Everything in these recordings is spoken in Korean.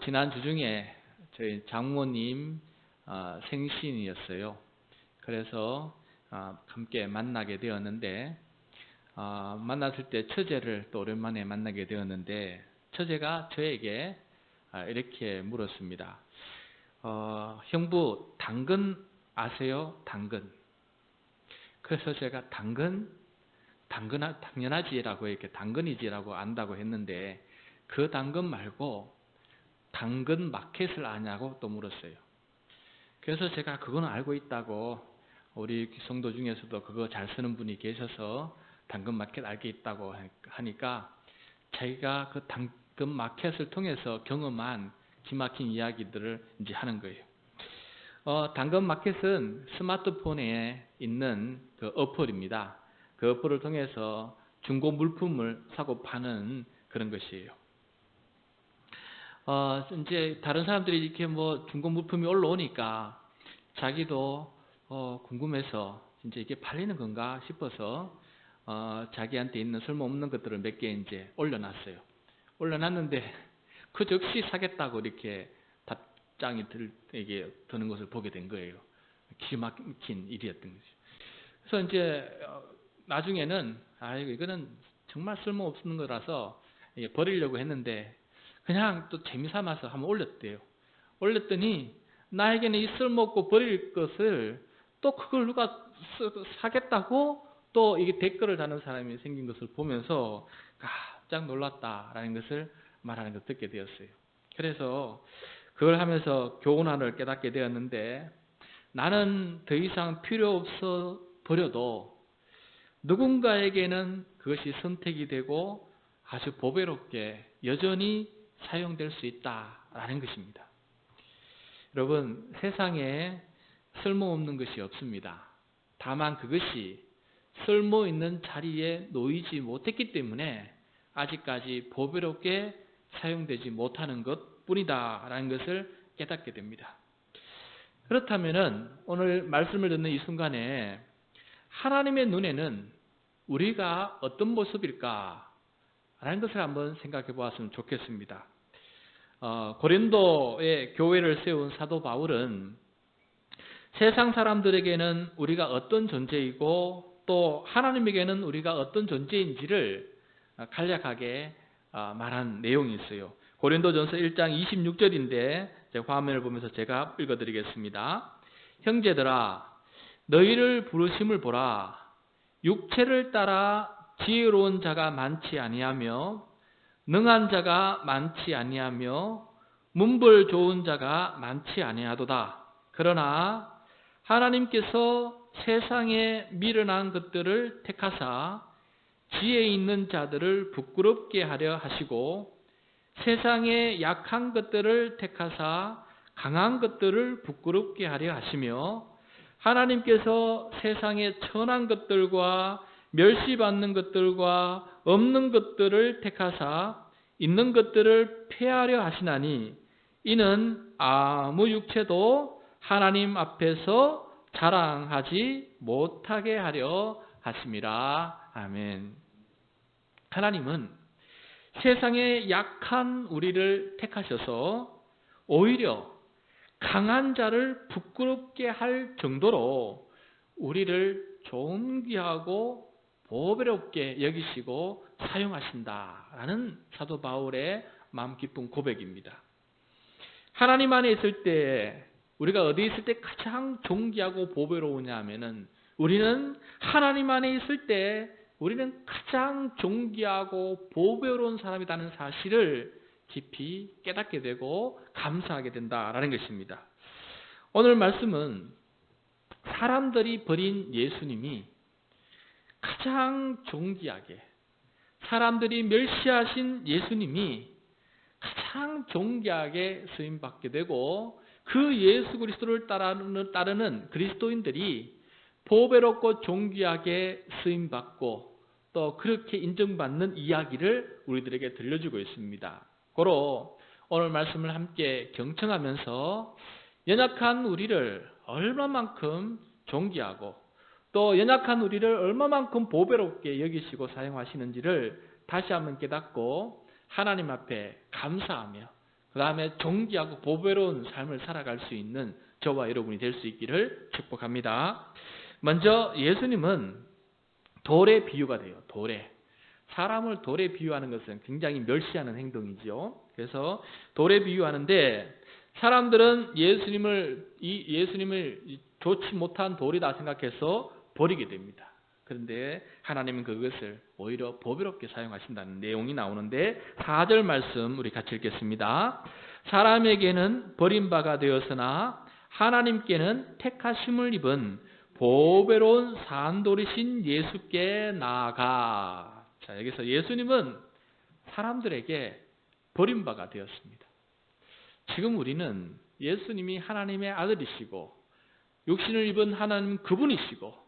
지난 주 중에 저희 장모님 생신이었어요. 그래서 함께 만나게 되었는데 만났을 때 처제를 또 오랜만에 만나게 되었는데 처제가 저에게 이렇게 물었습니다. 형부 당근 아세요? 당근. 그래서 제가 당연하지라고 이렇게 당근이지라고 안다고 했는데 그 당근 말고 당근 마켓을 아냐고 또 물었어요. 그래서 제가 그거는 알고 있다고, 우리 성도 중에서도 그거 잘 쓰는 분이 계셔서 당근 마켓 알게 있다고 하니까 자기가 그 당근 마켓을 통해서 경험한 기막힌 이야기들을 이제 하는 거예요. 당근 마켓은 스마트폰에 있는 그 어플입니다. 그 어플을 통해서 중고 물품을 사고 파는 그런 것이에요. 이제 다른 사람들이 이렇게 중고 물품이 올라오니까 자기도 궁금해서 이제 이게 팔리는 건가 싶어서 자기한테 있는 쓸모없는 것들을 몇 개 이제 올려놨어요. 올려놨는데 그 즉시 사겠다고 이렇게 답장이 드는 것을 보게 된 거예요. 기막힌 일이었던 거죠. 그래서 이제 나중에는 이거는 정말 쓸모없는 거라서 버리려고 했는데 그냥 또 재미삼아서 한번 올렸대요. 올렸더니 나에게는 이 쓸모없고 버릴 것을 또 그걸 누가 사겠다고 또 이게 댓글을 다는 사람이 생긴 것을 보면서 깜짝 놀랐다라는 것을 말하는 것을 듣게 되었어요. 그래서 그걸 하면서 교훈 하나를 깨닫게 되었는데, 나는 더 이상 필요 없어 버려도 누군가에게는 그것이 선택이 되고 아주 보배롭게 여전히 사용될 수 있다라는 것입니다. 여러분, 세상에 쓸모없는 것이 없습니다. 다만 그것이 쓸모있는 자리에 놓이지 못했기 때문에 아직까지 보배롭게 사용되지 못하는 것뿐이다 라는 것을 깨닫게 됩니다. 그렇다면 오늘 말씀을 듣는 이 순간에 하나님의 눈에는 우리가 어떤 모습일까 라는 것을 한번 생각해 보았으면 좋겠습니다. 고린도의 교회를 세운 사도 바울은 세상 사람들에게는 우리가 어떤 존재이고 또 하나님에게는 우리가 어떤 존재인지를 간략하게 말한 내용이 있어요. 고린도전서 1장 26절인데 화면을 보면서 제가 읽어드리겠습니다. 형제들아, 너희를 부르심을 보라. 육체를 따라 지혜로운 자가 많지 아니하며 능한 자가 많지 아니하며 문벌 좋은 자가 많지 아니하도다. 그러나 하나님께서 세상에 미련한 것들을 택하사 지혜 있는 자들을 부끄럽게 하려 하시고 세상에 약한 것들을 택하사 강한 것들을 부끄럽게 하려 하시며 하나님께서 세상에 천한 것들과 멸시받는 것들과 없는 것들을 택하사 있는 것들을 폐하려 하시나니 이는 아무 육체도 하나님 앞에서 자랑하지 못하게 하려 하심이라. 아멘. 하나님은 세상에 약한 우리를 택하셔서 오히려 강한 자를 부끄럽게 할 정도로 우리를 존귀하고 보배롭게 여기시고 사용하신다라는 사도 바울의 마음 깊은 고백입니다. 하나님 안에 있을 때 우리가 어디에 있을 때 가장 존귀하고 보배로우냐 하면은 우리는 하나님 안에 있을 때 우리는 가장 존귀하고 보배로운 사람이라는 사실을 깊이 깨닫게 되고 감사하게 된다라는 것입니다. 오늘 말씀은 사람들이 버린 예수님이 가장 존귀하게, 사람들이 멸시하신 예수님이 가장 존귀하게 쓰임받게 되고 그 예수 그리스도를 따르는 그리스도인들이 보배롭고 존귀하게 쓰임받고 또 그렇게 인정받는 이야기를 우리들에게 들려주고 있습니다. 고로 오늘 말씀을 함께 경청하면서 연약한 우리를 얼마만큼 존귀하고 또 연약한 우리를 얼마만큼 보배롭게 여기시고 사용하시는지를 다시 한번 깨닫고 하나님 앞에 감사하며 그 다음에 존귀하고 보배로운 삶을 살아갈 수 있는 저와 여러분이 될 수 있기를 축복합니다. 먼저 예수님은 돌의 비유가 돼요. 돌에. 사람을 돌에 비유하는 것은 굉장히 멸시하는 행동이죠. 그래서 돌에 비유하는데 사람들은 예수님을 좋지 못한 돌이다 생각해서 버리게 됩니다. 그런데 하나님은 그것을 오히려 보배롭게 사용하신다는 내용이 나오는데 4절 말씀 우리 같이 읽겠습니다. 사람에게는 버림바가 되었으나 하나님께는 택하심을 입은 보배로운 산돌이신 예수께 나아가. 자, 여기서 예수님은 사람들에게 버림바가 되었습니다. 지금 우리는 예수님이 하나님의 아들이시고 육신을 입은 하나님 그분이시고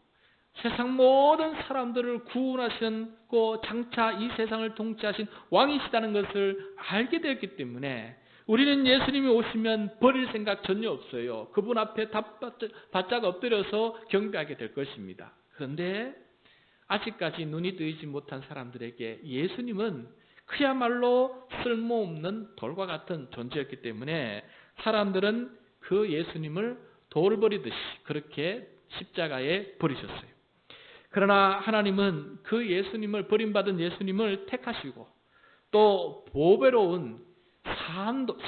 세상 모든 사람들을 구원하시고 장차 이 세상을 통치하신 왕이시다는 것을 알게 되었기 때문에 우리는 예수님이 오시면 버릴 생각 전혀 없어요. 그분 앞에 바짝 엎드려서 경배하게 될 것입니다. 그런데 아직까지 눈이 뜨이지 못한 사람들에게 예수님은 그야말로 쓸모없는 돌과 같은 존재였기 때문에 사람들은 그 예수님을 돌 버리듯이 그렇게 십자가에 버리셨어요. 그러나 하나님은 그 예수님을 버림받은 예수님을 택하시고 또 보배로운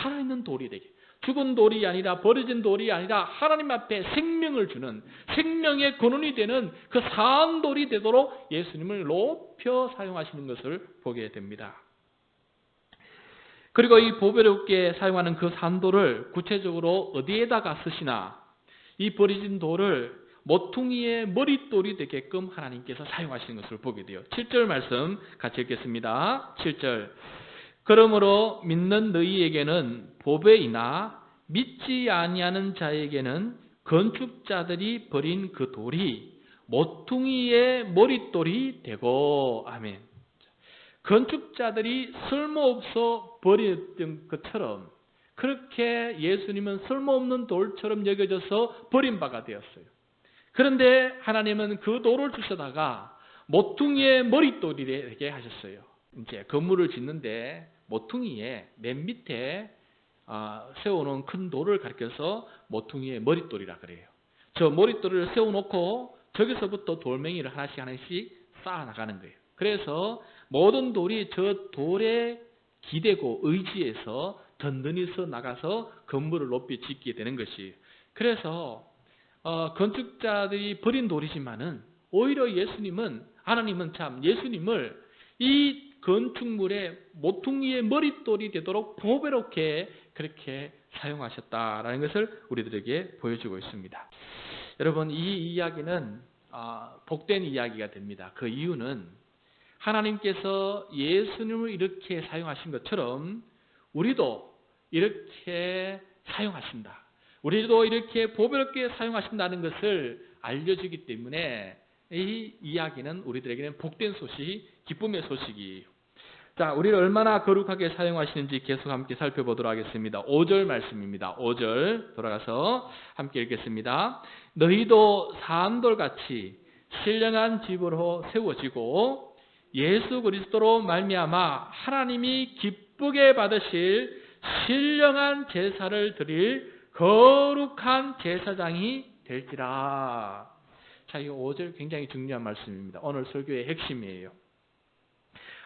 살아있는 돌이 되게 죽은 돌이 아니라 버려진 돌이 아니라 하나님 앞에 생명을 주는 생명의 근원이 되는 그 산돌이 되도록 예수님을 높여 사용하시는 것을 보게 됩니다. 그리고 이 보배롭게 사용하는 그 산돌을 구체적으로 어디에다가 쓰시나 이 버려진 돌을 모퉁이의 머릿돌이 되게끔 하나님께서 사용하시는 것을 보게 돼요. 7절 말씀 같이 읽겠습니다. 7절 그러므로 믿는 너희에게는 보배이나 믿지 아니하는 자에게는 건축자들이 버린 그 돌이 모퉁이의 머릿돌이 되고 아멘. 건축자들이 쓸모없어 버렸던 것처럼 그렇게 예수님은 쓸모없는 돌처럼 여겨져서 버림바가 되었어요. 그런데 하나님은 그 돌을 주셔다가 모퉁이의 머릿돌이 되게 하셨어요. 이제 건물을 짓는데 모퉁이의 맨 밑에 세워놓은 큰 돌을 가리켜서 모퉁이의 머릿돌이라 그래요. 저 머릿돌을 세워놓고 저기서부터 돌멩이를 하나씩 쌓아나가는 거예요. 그래서 모든 돌이 저 돌에 기대고 의지해서 든든히 서 나가서 건물을 높이 짓게 되는 것이에요. 그래서 건축자들이 버린 돌이지만은 오히려 하나님은 참 예수님을 이 건축물의 모퉁이의 머릿돌이 되도록 보배롭게 그렇게 사용하셨다라는 것을 우리들에게 보여주고 있습니다. 여러분 이 이야기는 복된 이야기가 됩니다. 그 이유는 하나님께서 예수님을 이렇게 사용하신 것처럼 우리도 이렇게 사용하신다. 우리도 이렇게 보배롭게 사용하신다는 것을 알려주기 때문에 이 이야기는 우리들에게는 복된 소식, 기쁨의 소식이에요. 자, 우리를 얼마나 거룩하게 사용하시는지 계속 함께 살펴보도록 하겠습니다. 5절 말씀입니다. 5절 돌아가서 함께 읽겠습니다. 너희도 산돌같이 신령한 집으로 세워지고 예수 그리스도로 말미암아 하나님이 기쁘게 받으실 신령한 제사를 드릴 거룩한 제사장이 될지라. 자, 이 5절 굉장히 중요한 말씀입니다. 오늘 설교의 핵심이에요.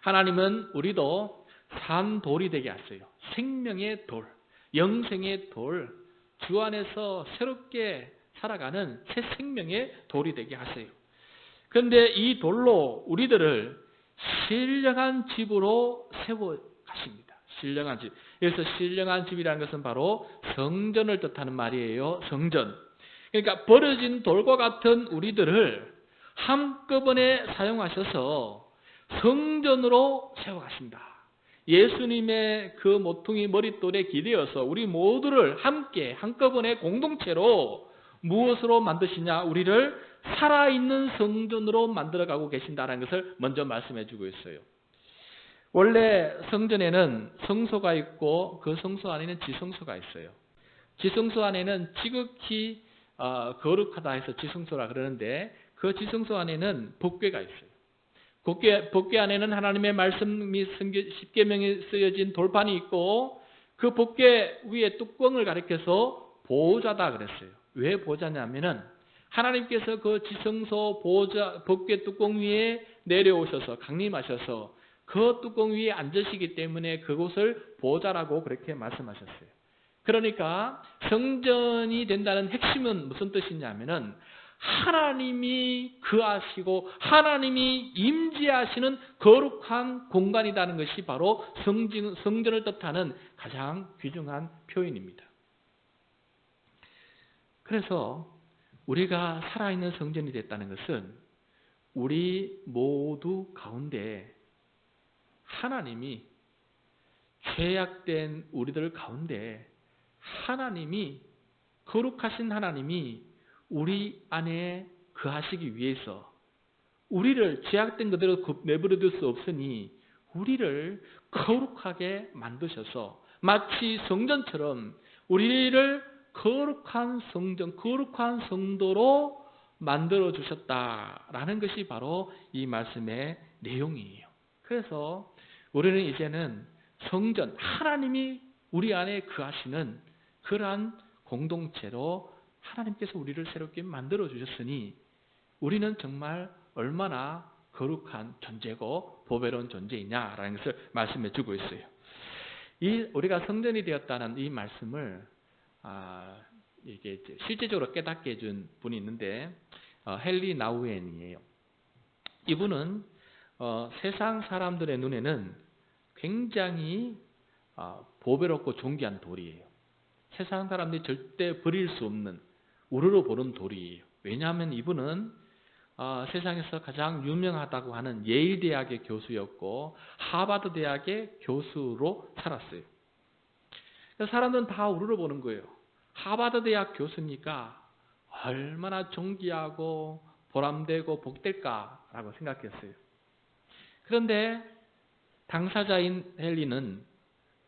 하나님은 우리도 산돌이 되게 하세요. 생명의 돌, 영생의 돌, 주 안에서 새롭게 살아가는 새 생명의 돌이 되게 하세요. 그런데 이 돌로 우리들을 신령한 집으로 세워 가십니다. 신령한 집. 그래서 신령한 집이라는 것은 바로 성전을 뜻하는 말이에요. 성전. 그러니까 버려진 돌과 같은 우리들을 한꺼번에 사용하셔서 성전으로 세워가신다. 예수님의 그 모퉁이 머릿돌에 기대어서 우리 모두를 함께 한꺼번에 공동체로 무엇으로 만드시냐? 우리를 살아있는 성전으로 만들어가고 계신다는 것을 먼저 말씀해 주고 있어요. 원래 성전에는 성소가 있고 그 성소 안에는 지성소가 있어요. 지성소 안에는 지극히 거룩하다 해서 지성소라 그러는데 그 지성소 안에는 법궤가 있어요. 법궤 안에는 하나님의 말씀이 십계명이 쓰여진 돌판이 있고 그 법궤 위에 뚜껑을 가리켜서 보좌다 그랬어요. 왜 보좌냐면은 하나님께서 그 지성소 보좌 법궤 뚜껑 위에 내려오셔서 강림하셔서 그 뚜껑 위에 앉으시기 때문에 그곳을 보좌라고 그렇게 말씀하셨어요. 그러니까 성전이 된다는 핵심은 무슨 뜻이냐면은 하나님이 거하시고 하나님이 임재하시는 거룩한 공간이라는 것이 바로 성전을 뜻하는 가장 귀중한 표현입니다. 그래서 우리가 살아있는 성전이 됐다는 것은 우리 모두 가운데 하나님이 죄악된 우리들 가운데 하나님이 거룩하신 하나님이 우리 안에 거하시기 위해서 우리를 죄악된 그대로 내버려 둘 수 없으니 우리를 거룩하게 만드셔서 마치 성전처럼 우리를 거룩한 성전, 거룩한 성도로 만들어 주셨다라는 것이 바로 이 말씀의 내용이에요. 그래서 우리는 이제는 성전, 하나님이 우리 안에 거하시는 그러한 공동체로 하나님께서 우리를 새롭게 만들어 주셨으니 우리는 정말 얼마나 거룩한 존재고 보배로운 존재이냐라는 것을 말씀해 주고 있어요. 우리가 성전이 되었다는 이 말씀을 이게 실제적으로 깨닫게 해준 분이 있는데 헨리 나우엔이에요. 이분은 세상 사람들의 눈에는 굉장히 보배롭고 존귀한 돌이에요. 세상 사람들이 절대 버릴 수 없는 우러러 보는 돌이에요. 왜냐하면 이분은 세상에서 가장 유명하다고 하는 예일 대학의 교수였고 하버드 대학의 교수로 살았어요. 사람들은 다 우러러 보는 거예요. 하버드 대학 교수니까 얼마나 존귀하고 보람되고 복될까라고 생각했어요. 그런데 당사자인 헨리는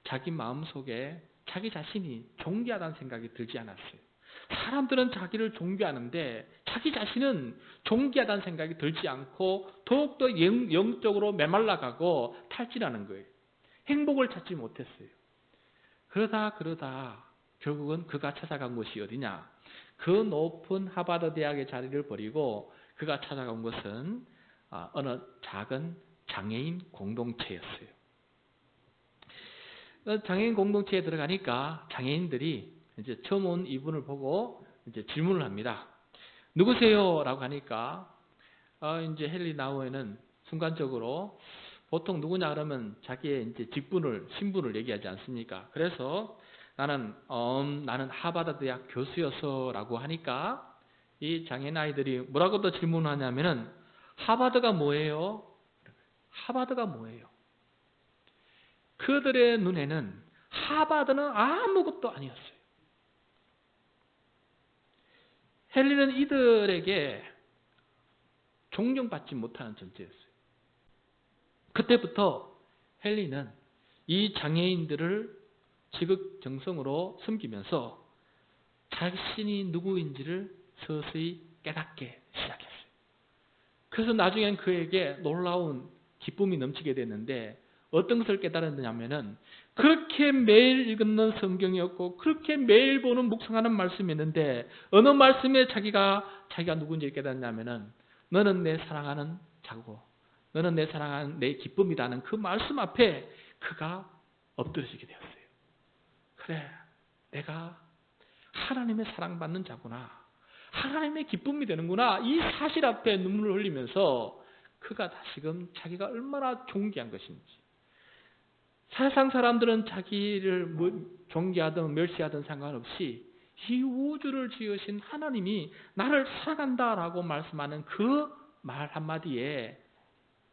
자기 마음속에 자기 자신이 존귀하다는 생각이 들지 않았어요. 사람들은 자기를 존귀하는데 자기 자신은 존귀하다는 생각이 들지 않고 더욱더 영적으로 메말라가고 탈진하는 거예요. 행복을 찾지 못했어요. 그러다 결국은 그가 찾아간 곳이 어디냐? 그 높은 하버드 대학의 자리를 버리고 그가 찾아간 곳은 어느 작은 장애인 공동체였어요. 장애인 공동체에 들어가니까 장애인들이 이제 처음 온 이분을 보고 이제 질문을 합니다. 누구세요? 라고 하니까 이제 헨리 나우엔은 순간적으로 보통 누구냐 그러면 자기의 이제 직분을 신분을 얘기하지 않습니까? 그래서 나는 하버드 대학 교수여서라고 하니까 이 장애인 아이들이 뭐라고 또 질문하냐면은 하버드가 뭐예요? 하버드가 뭐예요? 그들의 눈에는 하버드는 아무것도 아니었어요. 헨리는 이들에게 존경받지 못하는 존재였어요. 그때부터 헨리는 이 장애인들을 지극정성으로 섬기면서 자신이 누구인지를 서서히 깨닫게 시작했어요. 그래서 나중엔 그에게 놀라운 기쁨이 넘치게 됐는데 어떤 것을 깨달았느냐면은 그렇게 매일 읽는 성경이었고 그렇게 매일 보는 묵상하는 말씀이었는데 어느 말씀에 자기가 누구인지 깨닫냐면은 너는 내 사랑하는 자고 너는 내 사랑하는 내 기쁨이라는 그 말씀 앞에 그가 엎드려지게 되었어요. 그래, 내가 하나님의 사랑받는 자구나. 하나님의 기쁨이 되는구나. 이 사실 앞에 눈물을 흘리면서 그가 다시금 자기가 얼마나 존귀한 것인지. 세상 사람들은 자기를 존귀하든 멸시하든 상관없이 이 우주를 지으신 하나님이 나를 사랑한다라고 말씀하는 그 말 한마디에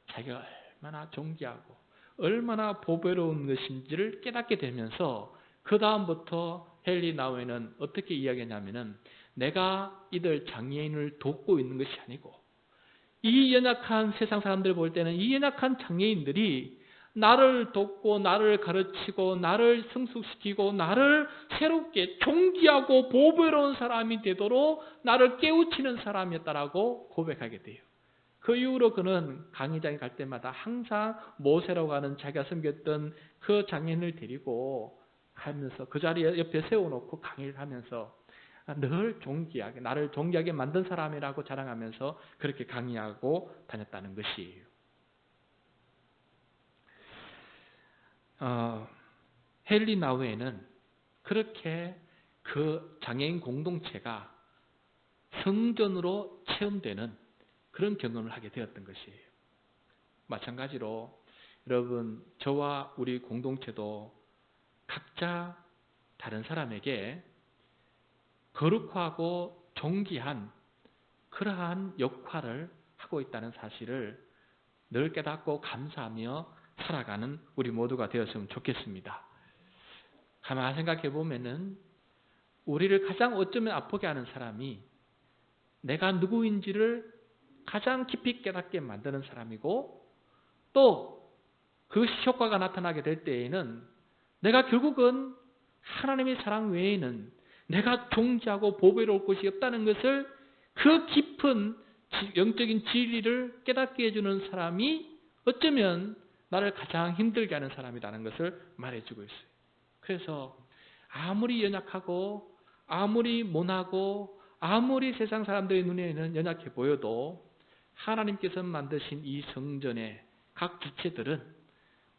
자기가 얼마나 존귀하고 얼마나 보배로운 것인지를 깨닫게 되면서 그 다음부터 헨리 나우엔은 어떻게 이야기하냐면은 내가 이들 장애인을 돕고 있는 것이 아니고 이 연약한 세상 사람들 볼 때는 이 연약한 장애인들이 나를 돕고 나를 가르치고 나를 성숙시키고 나를 새롭게 존귀하고 보배로운 사람이 되도록 나를 깨우치는 사람이었다라고 고백하게 돼요. 그 이후로 그는 강의장에 갈 때마다 항상 모세라고 하는 자기가 섬겼던 그 장애인을 데리고 하면서 그 자리에 옆에 세워놓고 강의를 하면서 늘 존귀하게, 나를 존귀하게 만든 사람이라고 자랑하면서 그렇게 강의하고 다녔다는 것이에요. 헨리 나우에는 그렇게 그 장애인 공동체가 성전으로 체험되는 그런 경험을 하게 되었던 것이에요. 마찬가지로 여러분, 저와 우리 공동체도 각자 다른 사람에게 거룩하고 존귀한 그러한 역할을 하고 있다는 사실을 늘 깨닫고 감사하며 살아가는 우리 모두가 되었으면 좋겠습니다. 가만히 생각해 보면은 우리를 가장 어쩌면 아프게 하는 사람이 내가 누구인지를 가장 깊이 깨닫게 만드는 사람이고, 또 그 효과가 나타나게 될 때에는 내가 결국은 하나님의 사랑 외에는 내가 존귀하고 보배로울 것이 없다는 것을, 그 깊은 영적인 진리를 깨닫게 해주는 사람이 어쩌면 나를 가장 힘들게 하는 사람이라는 것을 말해주고 있어요. 그래서 아무리 연약하고 아무리 모나고 아무리 세상 사람들의 눈에는 연약해 보여도 하나님께서 만드신 이 성전의 각 지체들은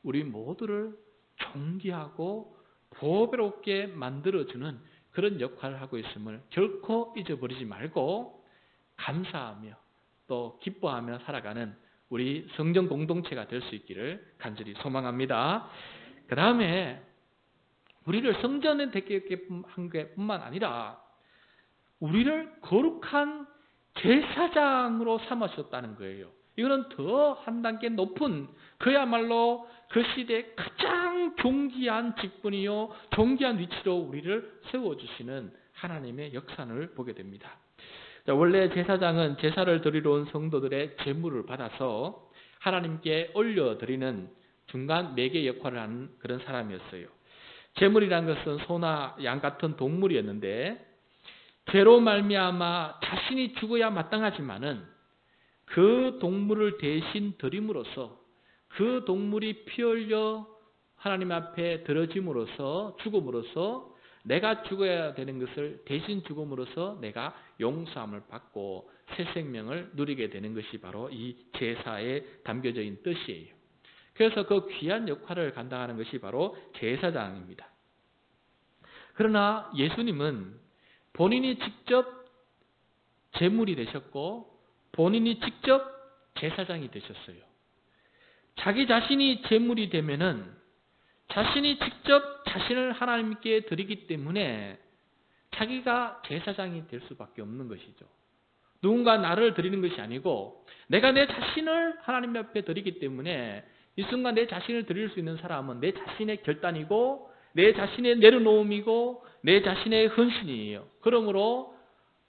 우리 모두를 존귀하고 보배롭게 만들어주는 그런 역할을 하고 있음을 결코 잊어버리지 말고 감사하며 또 기뻐하며 살아가는 우리 성전 공동체가 될 수 있기를 간절히 소망합니다. 그 다음에 우리를 성전에 되게 한 것뿐만 아니라 우리를 거룩한 제사장으로 삼으셨다는 거예요. 이거는 더 한 단계 높은, 그야말로 그 시대의 가장 존귀한 직분이요 존귀한 위치로 우리를 세워주시는 하나님의 역사를 보게 됩니다. 원래 제사장은 제사를 드리러 온 성도들의 제물을 받아서 하나님께 올려드리는 중간 매개 역할을 하는 그런 사람이었어요. 제물이란 것은 소나 양 같은 동물이었는데, 죄로 말미암아 자신이 죽어야 마땅하지만은 그 동물을 대신 드림으로써, 그 동물이 피 흘려 하나님 앞에 드려짐으로써, 죽음으로써 내가 죽어야 되는 것을 대신 죽음으로써 내가 용서함을 받고 새 생명을 누리게 되는 것이 바로 이 제사에 담겨져 있는 뜻이에요. 그래서 그 귀한 역할을 감당하는 것이 바로 제사장입니다. 그러나 예수님은 본인이 직접 제물이 되셨고 본인이 직접 제사장이 되셨어요. 자기 자신이 제물이 되면은 자신이 직접 자신을 하나님께 드리기 때문에 자기가 제사장이 될 수밖에 없는 것이죠. 누군가 나를 드리는 것이 아니고 내가 내 자신을 하나님 앞에 드리기 때문에 이 순간 내 자신을 드릴 수 있는 사람은 내 자신의 결단이고 내 자신의 내려놓음이고 내 자신의 헌신이에요. 그러므로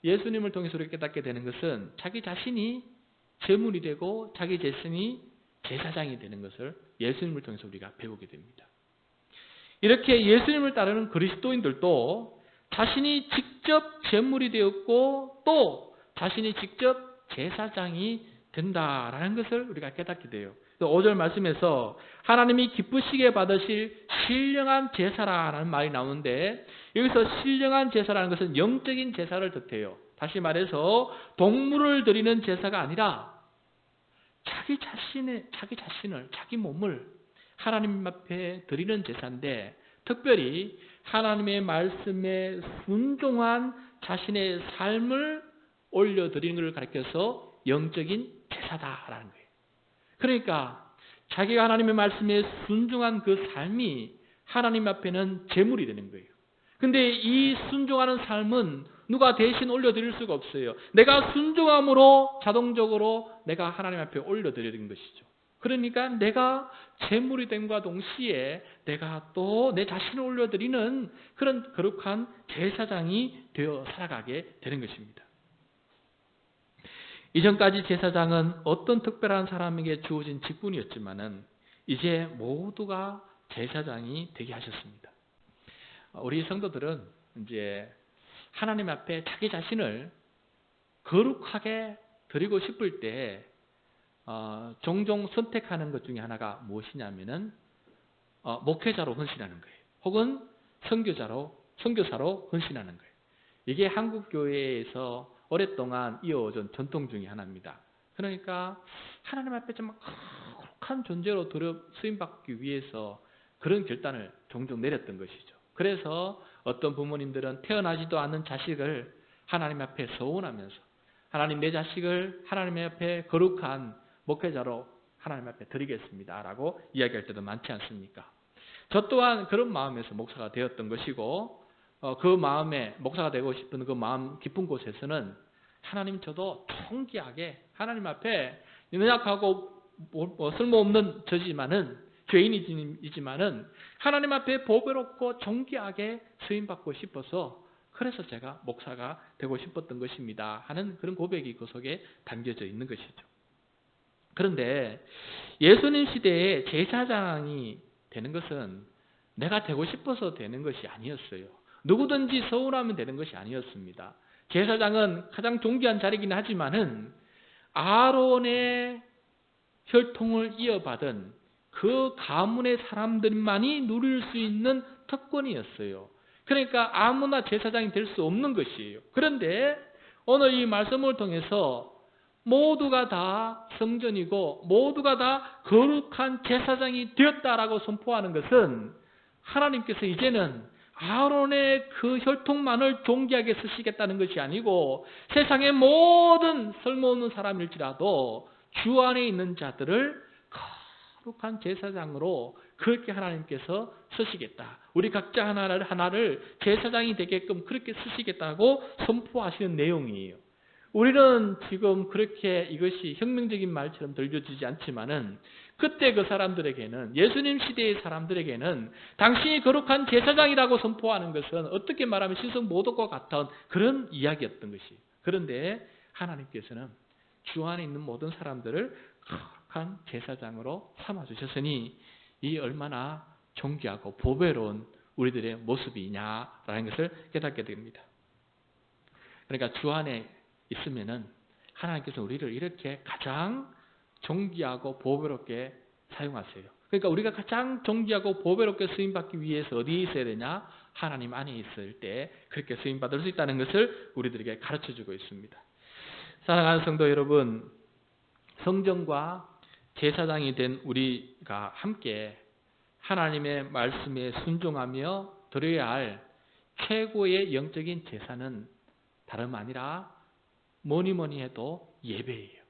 예수님을 통해서 우리가 깨닫게 되는 것은 자기 자신이 제물이 되고 자기 자신이 제사장이 되는 것을 예수님을 통해서 우리가 배우게 됩니다. 이렇게 예수님을 따르는 그리스도인들도 자신이 직접 제물이 되었고 또 자신이 직접 제사장이 된다라는 것을 우리가 깨닫게 돼요. 5절 말씀에서 하나님이 기쁘시게 받으실 신령한 제사라는 말이 나오는데, 여기서 신령한 제사라는 것은 영적인 제사를 뜻해요. 다시 말해서 동물을 드리는 제사가 아니라 자기 자신을, 자기 몸을 하나님 앞에 드리는 제사인데, 특별히 하나님의 말씀에 순종한 자신의 삶을 올려드리는 것을 가리켜서 영적인 제사다라는 거예요. 그러니까 자기가 하나님의 말씀에 순종한 그 삶이 하나님 앞에는 제물이 되는 거예요. 근데 이 순종하는 삶은 누가 대신 올려드릴 수가 없어요. 내가 순종함으로 자동적으로 내가 하나님 앞에 올려드리는 것이죠. 그러니까 내가 제물이 됨과 동시에 내가 또 내 자신을 올려드리는 그런 거룩한 제사장이 되어 살아가게 되는 것입니다. 이전까지 제사장은 어떤 특별한 사람에게 주어진 직분이었지만은 이제 모두가 제사장이 되게 하셨습니다. 우리 성도들은 이제 하나님 앞에 자기 자신을 거룩하게 드리고 싶을 때 종종 선택하는 것 중에 하나가 무엇이냐면은 목회자로 헌신하는 거예요. 혹은 선교사로 헌신하는 거예요. 이게 한국 교회에서 오랫동안 이어오던 전통 중에 하나입니다. 그러니까 하나님 앞에 좀 거룩한 존재로 쓰임받기 위해서 그런 결단을 종종 내렸던 것이죠. 그래서 어떤 부모님들은 태어나지도 않은 자식을 하나님 앞에 서원하면서 하나님 내 자식을 하나님 앞에 거룩한 목회자로 하나님 앞에 드리겠습니다 라고 이야기할 때도 많지 않습니까? 저 또한 그런 마음에서 목사가 되었던 것이고 그 마음에 목사가 되고 싶은 그 마음 깊은 곳에서는 하나님 저도 존귀하게 하나님 앞에 연약하고 쓸모없는 저지만은 죄인이지만은 하나님 앞에 보배롭고 존귀하게 쓰임받고 싶어서 그래서 제가 목사가 되고 싶었던 것입니다 하는 그런 고백이 그 속에 담겨져 있는 것이죠. 그런데 예수님 시대에 제사장이 되는 것은 내가 되고 싶어서 되는 것이 아니었어요. 누구든지 서운하면 되는 것이 아니었습니다. 제사장은 가장 존귀한 자리이긴 하지만은 아론의 혈통을 이어받은 그 가문의 사람들만이 누릴 수 있는 특권이었어요. 그러니까 아무나 제사장이 될 수 없는 것이에요. 그런데 오늘 이 말씀을 통해서 모두가 다 성전이고 모두가 다 거룩한 제사장이 되었다라고 선포하는 것은 하나님께서 이제는 아론의 그 혈통만을 존귀하게 쓰시겠다는 것이 아니고 세상의 모든 쓸모없는 사람일지라도 주 안에 있는 자들을 거룩한 제사장으로 그렇게 하나님께서 쓰시겠다. 우리 각자 하나를 제사장이 되게끔 그렇게 쓰시겠다고 선포하시는 내용이에요. 우리는 지금 그렇게 이것이 혁명적인 말처럼 들려지지 않지만은 그때 그 사람들에게는 예수님 시대의 사람들에게는 당신이 거룩한 제사장이라고 선포하는 것은 어떻게 말하면 신성 모독과 같은 그런 이야기였던 것이. 그런데 하나님께서는 주 안에 있는 모든 사람들을 거룩한 제사장으로 삼아주셨으니 이 얼마나 존귀하고 보배로운 우리들의 모습이냐라는 것을 깨닫게 됩니다. 그러니까 주 안에 있으면은 하나님께서 우리를 이렇게 가장 존귀하고 보배롭게 사용하세요. 그러니까 우리가 가장 존귀하고 보배롭게 쓰임받기 위해서 어디에 있어야 되냐? 하나님 안에 있을 때 그렇게 쓰임받을 수 있다는 것을 우리들에게 가르쳐주고 있습니다. 사랑하는 성도 여러분, 성전과 제사장이 된 우리가 함께 하나님의 말씀에 순종하며 드려야 할 최고의 영적인 제사는 다름 아니라 뭐니 해도 예배예요.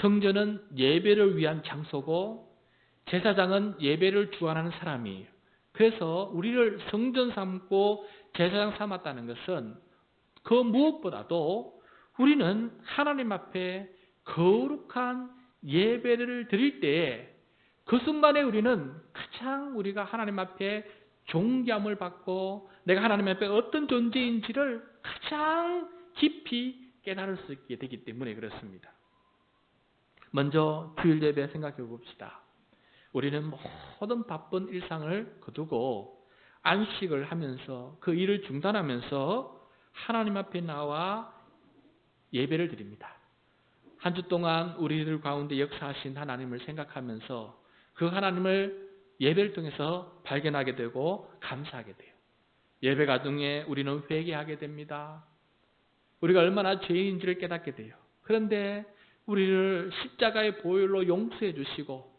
성전은 예배를 위한 장소고 제사장은 예배를 주관하는 사람이에요. 그래서 우리를 성전 삼고 제사장 삼았다는 것은 그 무엇보다도 우리는 하나님 앞에 거룩한 예배를 드릴 때에 그 순간에 우리는 가장 우리가 하나님 앞에 존귀함을 받고 내가 하나님 앞에 어떤 존재인지를 가장 깊이 깨달을 수 있게 되기 때문에 그렇습니다. 먼저 주일 예배 생각해 봅시다. 우리는 모든 바쁜 일상을 거두고 안식을 하면서 그 일을 중단하면서 하나님 앞에 나와 예배를 드립니다. 한 주 동안 우리들 가운데 역사하신 하나님을 생각하면서 그 하나님을 예배를 통해서 발견하게 되고 감사하게 돼요. 예배 가중에 우리는 회개하게 됩니다. 우리가 얼마나 죄인인지를 깨닫게 돼요. 그런데 우리를 십자가의 보혈로 용서해 주시고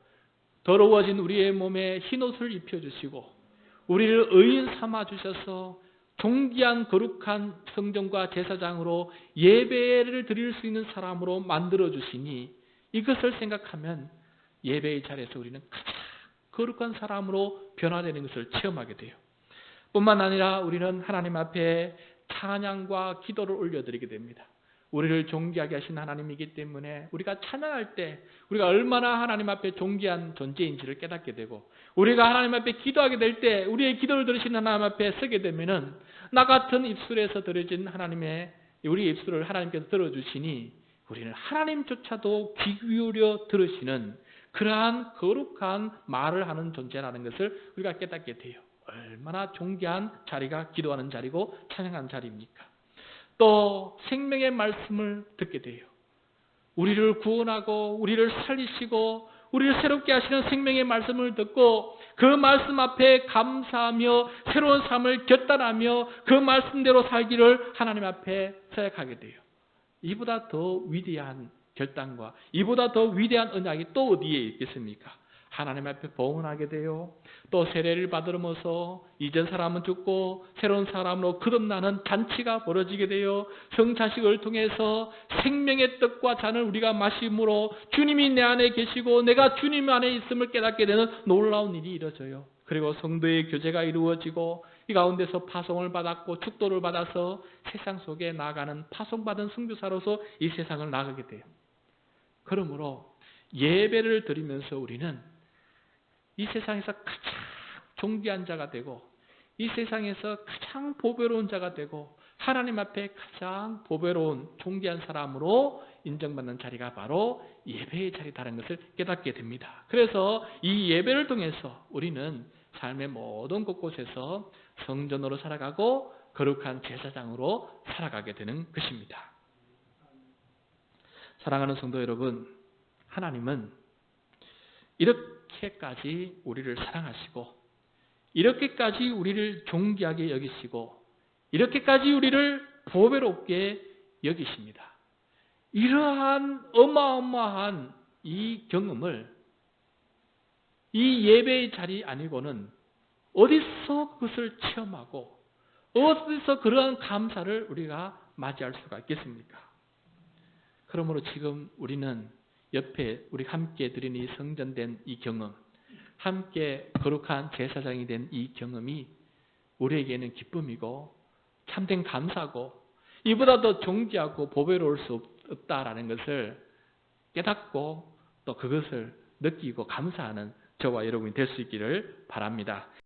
더러워진 우리의 몸에 흰옷을 입혀주시고 우리를 의인 삼아 주셔서 존귀한 거룩한 성전과 제사장으로 예배를 드릴 수 있는 사람으로 만들어 주시니 이것을 생각하면 예배의 자리에서 우리는 가장 거룩한 사람으로 변화되는 것을 체험하게 돼요. 뿐만 아니라 우리는 하나님 앞에 찬양과 기도를 올려드리게 됩니다. 우리를 존귀하게 하신 하나님이기 때문에 우리가 찬양할 때 우리가 얼마나 하나님 앞에 존귀한 존재인지를 깨닫게 되고 우리가 하나님 앞에 기도하게 될 때 우리의 기도를 들으신 하나님 앞에 서게 되면은 나 같은 입술에서 들어진 우리의 입술을 하나님께서 들어주시니 우리는 하나님조차도 귀 기울여 들으시는 그러한 거룩한 말을 하는 존재라는 것을 우리가 깨닫게 돼요. 얼마나 존귀한 자리가 기도하는 자리고 찬양하는 자리입니까? 또 생명의 말씀을 듣게 돼요. 우리를 구원하고 우리를 살리시고 우리를 새롭게 하시는 생명의 말씀을 듣고 그 말씀 앞에 감사하며 새로운 삶을 결단하며 그 말씀대로 살기를 하나님 앞에 서약하게 돼요. 이보다 더 위대한 결단과 이보다 더 위대한 언약이 또 어디에 있겠습니까? 하나님 앞에 봉헌하게 돼요. 또 세례를 받으면서 이전 사람은 죽고 새로운 사람으로 거듭나는 잔치가 벌어지게 돼요. 성찬식을 통해서 생명의 떡과 잔을 우리가 마심으로 주님이 내 안에 계시고 내가 주님 안에 있음을 깨닫게 되는 놀라운 일이 이루어져요. 그리고 성도의 교제가 이루어지고 이 가운데서 파송을 받았고 축도를 받아서 세상 속에 나아가는 파송받은 선교사로서 이 세상을 나가게 돼요. 그러므로 예배를 드리면서 우리는 이 세상에서 가장 존귀한 자가 되고 이 세상에서 가장 보배로운 자가 되고 하나님 앞에 가장 보배로운 존귀한 사람으로 인정받는 자리가 바로 예배의 자리다라는 것을 깨닫게 됩니다. 그래서 이 예배를 통해서 우리는 삶의 모든 곳곳에서 성전으로 살아가고 거룩한 제사장으로 살아가게 되는 것입니다. 사랑하는 성도 여러분, 하나님은 이렇게까지 우리를 사랑하시고 이렇게까지 우리를 존귀하게 여기시고 이렇게까지 우리를 보배롭게 여기십니다. 이러한 어마어마한 이 경험을 이 예배의 자리 아니고는 어디서 그것을 체험하고 어디서 그러한 감사를 우리가 맞이할 수가 있겠습니까? 그러므로 지금 우리는 옆에 우리 함께 드린 이 성전된 이 경험, 함께 거룩한 제사장이 된 이 경험이 우리에게는 기쁨이고 참된 감사고 이보다 더 존귀하고 보배로울 수 없다라는 것을 깨닫고 또 그것을 느끼고 감사하는 저와 여러분이 될 수 있기를 바랍니다.